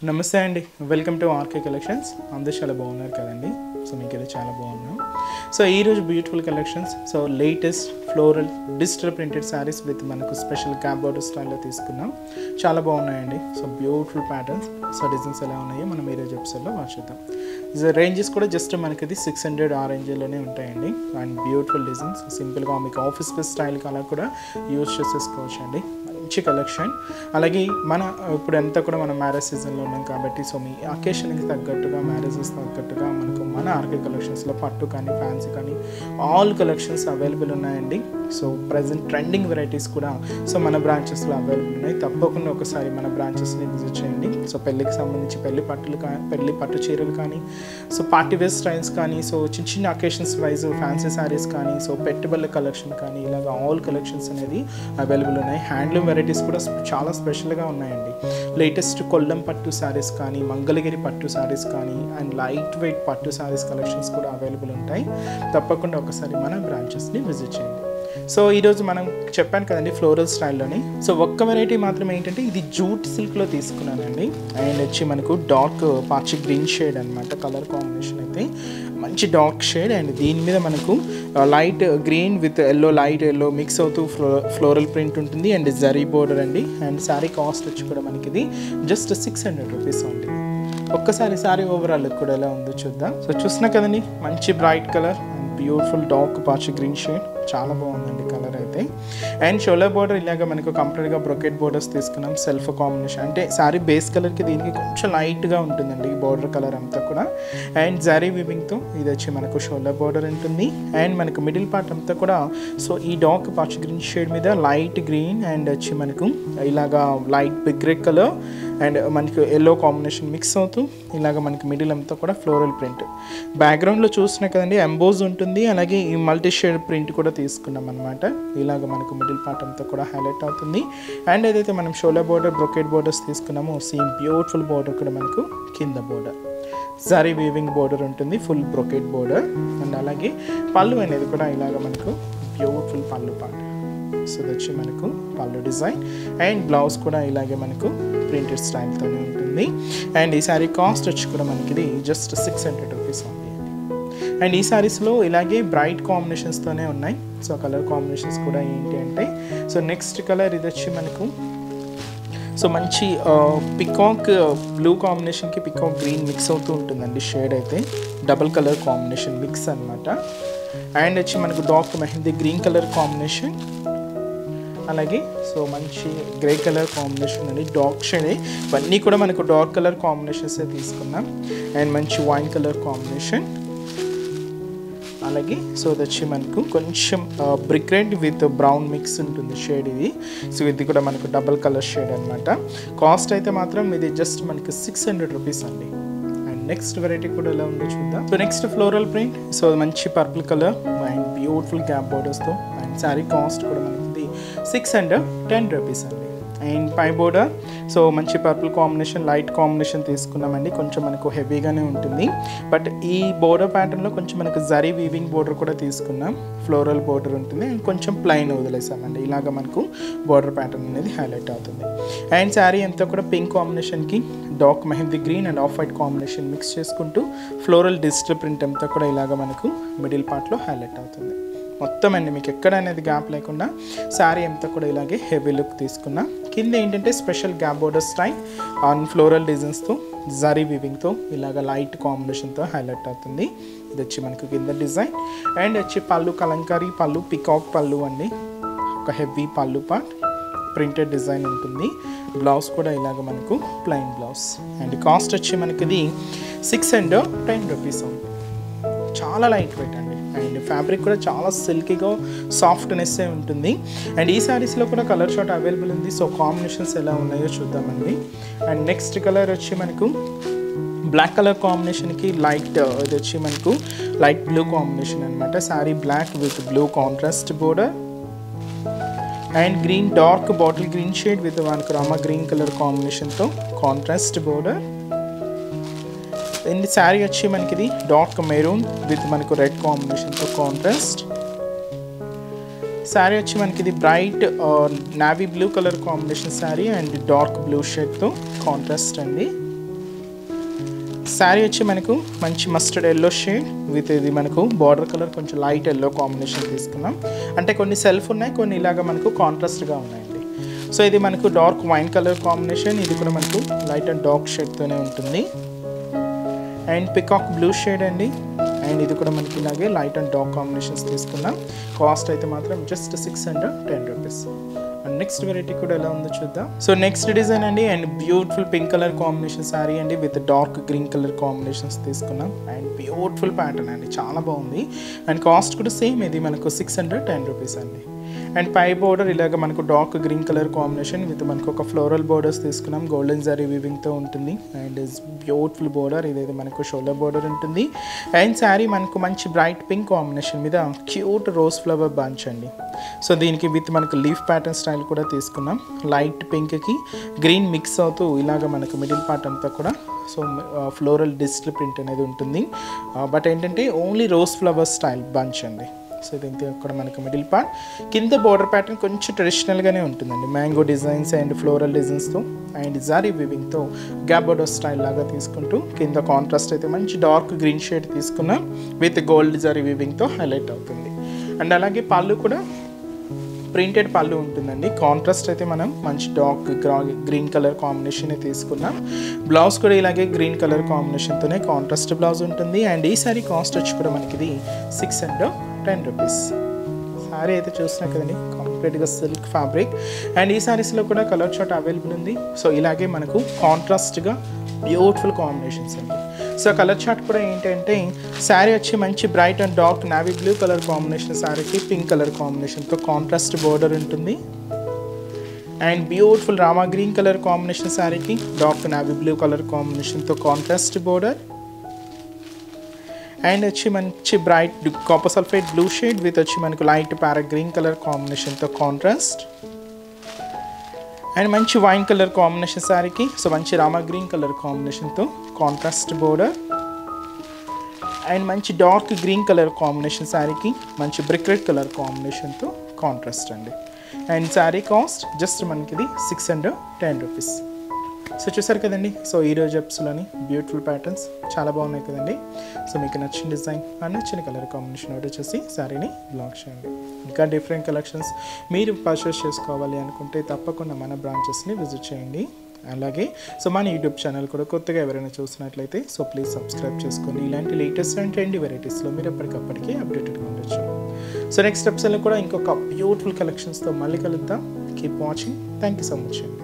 నమస్తే అండి. Welcome to R K collections. అందరూ చాలా బాగున్నారు కదండి. సో మీకైతే చాలా బాగున్నాం. సో ఈరోజు beautiful collections. So latest floral digital printed saris with మనకు స్పెషల్ క్యాప్ బోర్డర్ స్టైల్లో తీసుకున్నాం. చాలా బాగున్నాయండి. So beautiful patterns. So designs ఎలా ఉన్నాయో మనం ఈరోజు ఎపిసోడ్లో వాచుద్దాం. రేంజెస్ కూడా జస్ట్ మనకి 600 ఆ రేంజ్లోనే ఉంటాయండి. అండ్ బ్యూటిఫుల్ డిజైన్స్ సింపుల్గా మీకు ఆఫీస్ బేస్ స్టైల్కి అలా కూడా యూజ్ చేసేసుకోవచ్చు అండి. మంచి కలెక్షన్. అలాగే మన ఇప్పుడు అంతా కూడా మనం మ్యారేజ్ సీజన్లో ఉన్నాం కాబట్టి సో మీ అకేషన్కి తగ్గట్టుగా మ్యారేజెస్ తగ్గట్టుగా మనకు మన ఆర్కే కలెక్షన్స్లో పట్టు కానీ ఫ్యాన్సీ కానీ ఆల్ కలెక్షన్స్ అవైలబుల్ ఉన్నాయండి. సో ప్రజెంట్ ట్రెండింగ్ వెరైటీస్ కూడా సో మన బ్రాంచెస్లో అవైలబుల్ ఉన్నాయి. తప్పకుండా ఒకసారి మన బ్రాంచెస్ని విజిట్ చేయండి. సో పెళ్ళికి సంబంధించి పెళ్లి పట్టు చీరలు కానీ సో పార్టీ వేర్ స్టైల్స్ కానీ సో చిన్న చిన్న అకేషన్స్ వైజ్ ఫ్యాన్సీ శారీస్ కానీ సో పెట్టుబడుల కలెక్షన్ కానీ ఇలాగ ఆల్ కలెక్షన్స్ అనేది అవైలబుల్ ఉన్నాయి. హ్యాండ్లూమ్ వెరైటీస్ కూడా చాలా స్పెషల్గా ఉన్నాయండి. లేటెస్ట్ కొల్లం పట్టు శారీస్ కానీ మంగళగిరి పట్టు శారీస్ కానీ అండ్ లైట్ వెయిట్ పట్టు శారీస్ కలెక్షన్స్ కూడా అవైలబుల్ ఉంటాయి. తప్పకుండా ఒకసారి మన బ్రాంచెస్ని విజిట్ చేయండి. సో ఈరోజు మనం చెప్పాను కదండి ఫ్లోరల్ స్టైల్లోని. సో ఒక్క వెరైటీ మాత్రం ఏంటంటే ఇది జూట్ సిల్క్లో తీసుకున్నానండి. అండ్ వచ్చి మనకు డార్క్ పాచి గ్రీన్ షేడ్ అనమాట. కలర్ కాంబినేషన్ అయితే మంచి డార్క్ షేడ్ అండ్ దీని మీద మనకు light green with yellow light yellow mix అవుతూ ఫ్లోరల్ ప్రింట్ ఉంటుంది అండ్ జరీ బోర్డర్ అండి. అండ్ శారీ కాస్ట్ వచ్చి కూడా మనకి ఇది జస్ట్ 600 రూపీస్ ఉంది. ఒక్కసారి శారీ ఓవరాల్ లుక్ కూడా ఎలా ఉందో చూద్దాం. సో చూసినా కదండి మంచి bright colour and beautiful dark పాచి గ్రీన్ షేడ్. చాలా బాగుందండి కలర్ అయితే. అండ్ షోల్డర్ బోర్డర్ ఇలాగ మనకు కంప్లీట్గా బ్రొకెట్ బోర్డర్స్ తీసుకున్నాం. సెల్ఫ్ కాంబినేషన్ అంటే శారీ బేస్ కలర్కి దీనికి కొంచెం లైట్గా ఉంటుందండి ఈ బోర్డర్ కలర్ అంతా కూడా. అండ్ జరీ వీవింగ్తో ఇది వచ్చి మనకు షోల్డర్ బోర్డర్ ఉంటుంది. అండ్ మనకు మిడిల్ పార్ట్ అంతా కూడా సో ఈ డార్క్ పాచి గ్రీన్ షేడ్ మీద లైట్ గ్రీన్ అండ్ వచ్చి మనకు ఇలాగా light big red colour and మనకు ఎల్లో కాంబినేషన్ మిక్స్ అవుతూ ఇలాగ మనకి మిడిల్ అంతా కూడా ఫ్లోరల్ ప్రింట్. బ్యాక్గ్రౌండ్లో చూసినా కదండి ఎంబోజ్ ఉంటుంది. అలాగే ఈ మల్టీ షేడ్ ప్రింట్ కూడా తీసుకున్నాం అనమాట. ఇలాగ మనకు మిడిల్ పార్ట్ అంతా కూడా హైలైట్ అవుతుంది. అండ్ ఏదైతే మనం షోల్డర్ బోర్డర్ బ్రొకెట్ బోర్డర్స్ తీసుకున్నామో సేమ్ బ్యూటిఫుల్ బోర్డర్ కూడా మనకు కింద బోర్డర్ జరీ వీవింగ్ బోర్డర్ ఉంటుంది. ఫుల్ బ్రొకెట్ బోర్డర్ అండ్ అలాగే పళ్ళు అనేది కూడా ఇలాగ మనకు బ్యూటిఫుల్ పళ్ళు పార్ట్. సో వచ్చి మనకు పళ్ళు డిజైన్ అండ్ బ్లౌజ్ కూడా ఇలాగే మనకు ప్రింటెడ్ స్టైల్తోనే ఉంటుంది. అండ్ ఈ శారీ కాస్ట్ వచ్చి కూడా మనకి ఇది జస్ట్ 600 రూపీస్ ఉంది. అండ్ ఈ శారీస్లో ఇలాగే బ్రైట్ కాంబినేషన్స్తోనే ఉన్నాయి. సో కలర్ కాంబినేషన్స్ కూడా ఏంటి అంటే సో నెక్స్ట్ కలర్ ఇది వచ్చి మనకు సో మంచి పికాక్ బ్లూ కాంబినేషన్కి పికాక్ గ్రీన్ మిక్స్ అవుతూ ఉంటుందండి. షేడ్ అయితే డబుల్ కలర్ కాంబినేషన్ మిక్స్ అనమాట. అండ్ వచ్చి మనకు dark mehndi green colour combination అలాగే సో మంచి గ్రే కలర్ కాంబినేషన్ అండి. డార్క్ షేడ్ ఇవన్నీ కూడా మనకు డార్క్ కలర్ కాంబినేషన్స్ తీసుకున్నాం. అండ్ మంచి వైన్ కలర్ కాంబినేషన్ అలాగే సో అది వచ్చి మనకు కొంచెం brick red with brown mix ఉంటుంది షేడ్ ఇది. సో ఇది కూడా మనకు డబల్ కలర్ షేడ్ అనమాట. కాస్ట్ అయితే మాత్రం ఇది జస్ట్ మనకి 600 రూపీస్ అండి. అండ్ నెక్స్ట్ వెరైటీ కూడా ఎలా ఉందో చూద్దాం. So next floral print. So మంచి purple colour and beautiful gap బోర్డర్స్తో అండ్ శారీ కాస్ట్ కూడా మనకి 610 రూపీస్ అండి. అండ్ పై బోర్డర్ సో మంచి పర్పుల్ కాంబినేషన్ లైట్ కాంబినేషన్ తీసుకున్నామండి. కొంచెం మనకు హెవీగానే ఉంటుంది. బట్ ఈ బోర్డర్ ప్యాటర్న్లో కొంచెం మనకు జరీ వీవింగ్ బోర్డర్ కూడా తీసుకున్నాం. ఫ్లోరల్ బోర్డర్ ఉంటుంది అండ్ కొంచెం ప్లెయిన్ వదిలేసామండి. ఇలాగ మనకు బోర్డర్ ప్యాటర్న్ అనేది హైలైట్ అవుతుంది. అండ్ శారీ అంతా కూడా పింక్ కాంబినేషన్కి dark mehndi green and off white combination mix చేసుకుంటూ ఫ్లోరల్ డిజిటల్ ప్రింట్ అంతా కూడా ఇలాగ మనకు మిడిల్ పార్ట్లో హైలైట్ అవుతుంది. మొత్తం అండి మీకు ఎక్కడ అనేది గ్యాప్ లేకుండా శారీ అంతా కూడా ఇలాగే హెవీ లుక్ తీసుకున్నా. కింద ఏంటంటే special gap border style on floral డిజైన్స్తో జరీ వీవింగ్తో ఇలాగ లైట్ కాంబినేషన్తో హైలైట్ అవుతుంది. ఇది వచ్చి మనకు కింద డిజైన్. అండ్ వచ్చి పళ్ళు కలంకారీ పళ్ళు పికాక్ పళ్ళు అండి. ఒక హెవీ పళ్ళు పార్ట్ ప్రింటెడ్ డిజైన్ ఉంటుంది. బ్లౌజ్ కూడా ఇలాగ మనకు ప్లెయిన్ బ్లౌజ్. అండ్ కాస్ట్ వచ్చి మనకి ఇది 610 రూపీస్ ఉంది. చాలా లైట్ వెయిట్ అండి. అండ్ ఫ్యాబ్రిక్ కూడా చాలా సిల్కీగా సాఫ్ట్నెస్ ఉంటుంది. అండ్ ఈ శారీస్లో కూడా కలర్ షార్ట్ అవైలబుల్ ఉంది. సో కాంబినేషన్స్ ఎలా ఉన్నాయో చూద్దామండి. అండ్ నెక్స్ట్ కలర్ వచ్చి మనకు బ్లాక్ కలర్ కాంబినేషన్కి లైట్ ఇది వచ్చి మనకు లైట్ బ్లూ కాంబినేషన్ అనమాట. Sari black with blue contrast border and green dark bottle green shade with మనకు రామా గ్రీన్ కలర్ కాంబినేషన్తో కాంట్రాస్ట్ బోర్డర్. ఈ శారీ వచ్చి మనకి ఇది డార్క్ మెరూన్ విత్ మనకు రెడ్ కాంబినేషన్తో కాంట్రాస్ట్. శారీ వచ్చి మనకి ఇది bright navy blue colour combination sari and dark blue షేడ్తో కాంట్రాస్ట్ అండి. శారీ వచ్చి మనకు మంచి మస్టర్డ్ ఎల్లో షేడ్ విత్ ఇది మనకు బార్డర్ కలర్ కొంచెం లైట్ ఎల్లో కాంబినేషన్ తీసుకున్నాం. అంటే కొన్ని సెల్ఫ్ ఉన్నాయి, కొన్ని ఇలాగా మనకు కాంట్రాస్ట్గా ఉన్నాయండి. సో ఇది మనకు డార్క్ వైన్ కలర్ కాంబినేషన్, ఇది కూడా మనకు లైట్ అండ్ డార్క్ షేడ్తోనే ఉంటుంది. అండ్ పికాక్ బ్లూ షేడ్ అండి. అండ్ ఇది కూడా మనకి ఇలాగే లైట్ అండ్ డార్క్ కాంబినేషన్స్ తీసుకున్నాం. కాస్ట్ అయితే మాత్రం just 610 rupees. And next variety కూడా ఎలా ఉందో చూద్దాం. సో నెక్స్ట్ డిజైన్ అండి, and beautiful pink colour combination sari అండి with dark green colour combinations తీసుకున్నాం. అండ్ బ్యూటిఫుల్ ప్యాటర్న్ అండి, చాలా బాగుంది. అండ్ కాస్ట్ కూడా సేమ్, ఇది మనకు 610 రూపీస్ అండి. అండ్ పై బోర్డర్ ఇలాగ మనకు dark green colour combination with మనకు ఒక ఫ్లోరల్ బోర్డర్స్ తీసుకున్నాం. గోల్డెన్ జరీ వీవింగ్తో ఉంటుంది. అండ్ ఇస్ బ్యూటిఫుల్ బోర్డర్, ఇదైతే మనకు షోల్డర్ బోర్డర్ ఉంటుంది. అండ్ శారీ మనకు మంచి బ్రైట్ పింక్ కాంబినేషన్ మీద క్యూట్ రోజ్ ఫ్లవర్ బంచ్ అండి. సో దీనికి విత్ మనకు లీఫ్ ప్యాటర్న్ స్టైల్ కూడా తీసుకున్నాం. లైట్ పింక్కి గ్రీన్ మిక్స్ అవుతూ ఇలాగ మనకు మిడిల్ పార్ట్ అంతా కూడా సో ఫ్లోరల్ డిజిటల్ ప్రింట్ అనేది ఉంటుంది. బట్ ఏంటంటే only rose flower style bunch అండి. సో ఇది ఇక్కడ మనకు మిడిల్ పార్ట్, కింద బోర్డర్ ప్యాటర్న్ కొంచెం ట్రెడిషనల్గానే ఉంటుందండి. మ్యాంగో డిజైన్స్ అండ్ ఫ్లోరల్ డిజైన్స్తో అండ్ జారీ వివింగ్తో గ్యాప్ బోర్డర్ స్టైల్ లాగా తీసుకుంటూ కింద కాంట్రాస్ట్ అయితే మంచి డార్క్ గ్రీన్ షేడ్ తీసుకున్నాం విత్ గోల్డ్ జారీ వివింగ్తో హైలైట్ అవుతుంది. అండ్ అలాగే పళ్ళు కూడా ప్రింటెడ్ పళ్ళు ఉంటుందండి. కాంట్రాస్ట్ అయితే మనం మంచి డార్క్ గ్రీన్ కలర్ కాంబినేషన్ తీసుకున్నాం. బ్లౌజ్ కూడా ఇలాగే గ్రీన్ కలర్ కాంబినేషన్తోనే కాంట్రాస్ట్ బ్లౌజ్ ఉంటుంది. అండ్ ఈ సారీ కాస్ట్ వచ్చి కూడా మనకి ఇది 610 రూపీస్. శారీ అయితే చూసినా కదండి, కంప్లీట్గా సిల్క్ ఫ్యాబ్రిక్. అండ్ ఈ శారీస్లో కూడా కలర్ చార్ట్ అవైలబుల్ ఉంది. సో ఇలాగే మనకు కాంట్రాస్ట్గా బ్యూటిఫుల్ కాంబినేషన్స్ అండి. సో కలర్ చార్ట్ కూడా ఏంటంటే శారీ వచ్చి మంచి bright and dark navy blue colour combination శారీకి పింక్ కలర్ కాంబినేషన్తో కాంట్రాస్ట్ బోర్డర్ ఉంటుంది. And beautiful Rama green colour combination శారీకి డార్క్ నావీ బ్లూ కలర్ కాంబినేషన్తో కాంట్రాస్ట్ బోర్డర్. అండ్ వచ్చి మంచి bright copper sulphate blue shade with వచ్చి మనకు లైట్ ప్యారెట్ గ్రీన్ కలర్ కాంబినేషన్తో కాంట్రాస్ట్. అండ్ మంచి వైన్ కలర్ కాంబినేషన్ శారీకి సో మంచి రామా గ్రీన్ కలర్ కాంబినేషన్తో కాంట్రాస్ట్ బోర్డర్. అండ్ మంచి డార్క్ గ్రీన్ కలర్ కాంబినేషన్ శారీకి మంచి బ్రిక్ రెడ్ కలర్ కాంబినేషన్తో కాంట్రాస్ట్ అండి. అండ్ శారీ కాస్ట్ జస్ట్ మనకి ఇది 610 రూపీస్. సో చూసారు కదండి, సో ఈరోజు ఎపిసోడ్లోని బ్యూటిఫుల్ ప్యాటర్న్స్ చాలా బాగున్నాయి కదండి. సో మీకు నచ్చిన డిజైన్ నచ్చిన కలర్ కాంబినేషన్ ఆర్డర్ చేసి శారీని బ్లాక్ చేయండి. ఇంకా డిఫరెంట్ కలెక్షన్స్ మీరు పర్చేస్ చేసుకోవాలి అనుకుంటే తప్పకుండా మన బ్రాంచెస్ని విజిట్ చేయండి. అలాగే సో మన యూట్యూబ్ ఛానల్ కూడా కొత్తగా ఎవరైనా చూసినట్లయితే సో ప్లీజ్ సబ్స్క్రైబ్ చేసుకోండి. ఇలాంటి లేటెస్ట్ అండ్ ట్రెండీ వెరైటీస్లో మీరు ఎప్పటికప్పటికీ అప్డేటెడ్గా ఉండొచ్చు. సో నెక్స్ట్ ఎపిసోడ్లో కూడా ఇంకొక బ్యూటిఫుల్ కలెక్షన్స్తో మళ్ళీ కలుద్దాం. Keep watching. Thank you so much అండి.